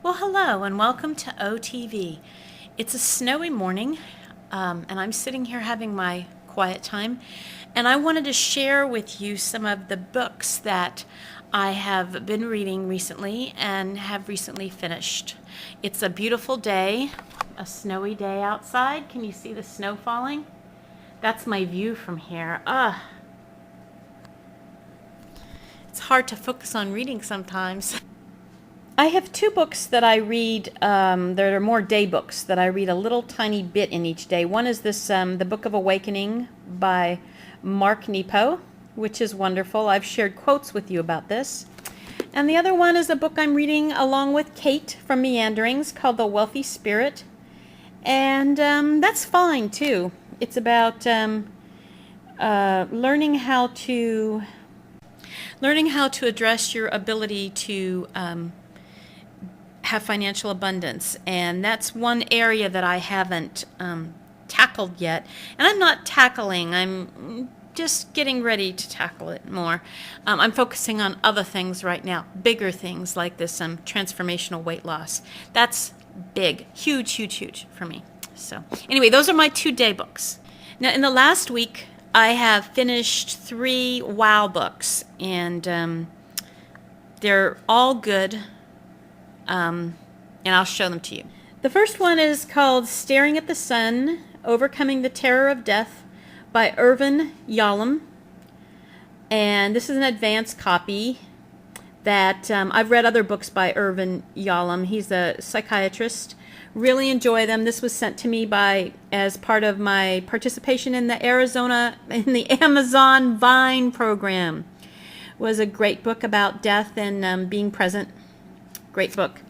Well, hello and welcome to OTV. It's a snowy morning, and I'm sitting here having my quiet time, and I wanted to share with you some of the books that I have been reading recently and have recently finished. It's a beautiful day, a snowy day outside. Can you see the snow falling? That's my view from here. It's hard to focus on reading sometimes. I have two books that I read that are more day books that I read a little tiny bit in each day. One is this, The Book of Awakening by Mark Nepo, which is wonderful. I've shared quotes with you about this. And the other one is a book I'm reading along with Kate from Meanderings called The Wealthy Spirit. And that's fine too. It's about learning how to address your ability to have financial abundance, and that's one area that I haven't tackled yet. And I'm not tackling, I'm just getting ready to tackle it more. I'm focusing on other things right now, bigger things like this transformational weight loss. That's big, huge for me. So anyway, those are my 2-day books. Now in the last week I have finished 3 WOW books, and they're all good. And I'll show them to you. The first one is called Staring at the Sun, Overcoming the Terror of Death by Irvin Yalom. And this is an advanced copy that I've read other books by Irvin Yalom. He's a psychiatrist. Really enjoy them. This was sent to me as part of my participation in the Amazon Vine program. It was a great book about death and being present. Great book.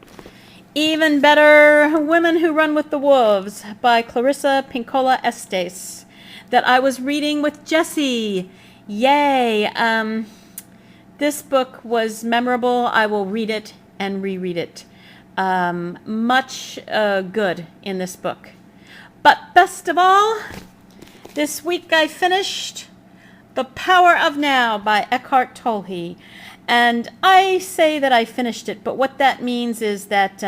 Even better, Women Who Run with the Wolves by Clarissa Pinkola Estes, that I was reading with Jessie. Yay! This book was memorable. I will read it and reread it. Much good in this book. But best of all, this week I finished The Power of Now by Eckhart Tolle. And I say that I finished it, but what that means is that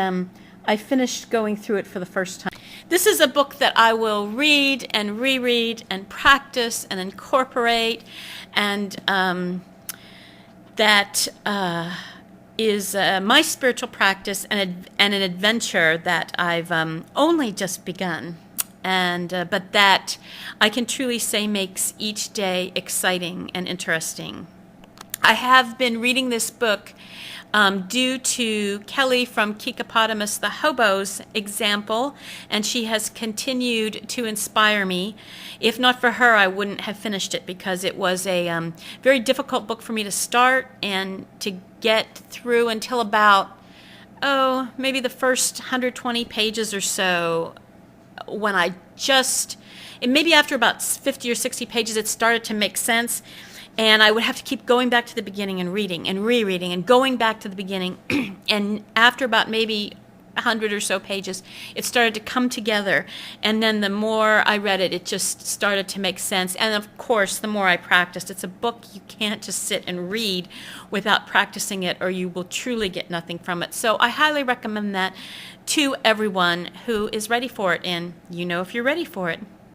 I finished going through it for the first time. This is a book that I will read and reread and practice and incorporate, and that is my spiritual practice and an adventure that I've only just begun. But that I can truly say makes each day exciting and interesting. I have been reading this book due to Kelly from Kekapotamus the Hobo's example, and she has continued to inspire me. If not for her, I wouldn't have finished it, because it was a very difficult book for me to start and to get through until about, maybe the first 120 pages or so, when maybe after about 50 or 60 pages, it started to make sense. And I would have to keep going back to the beginning and reading and rereading and going back to the beginning. And after about maybe 100 or so pages, it started to come together. And then the more I read it, it just started to make sense. And of course, the more I practiced. It's a book you can't just sit and read without practicing it, or you will truly get nothing from it. So I highly recommend that to everyone who is ready for it. And you know if you're ready for it.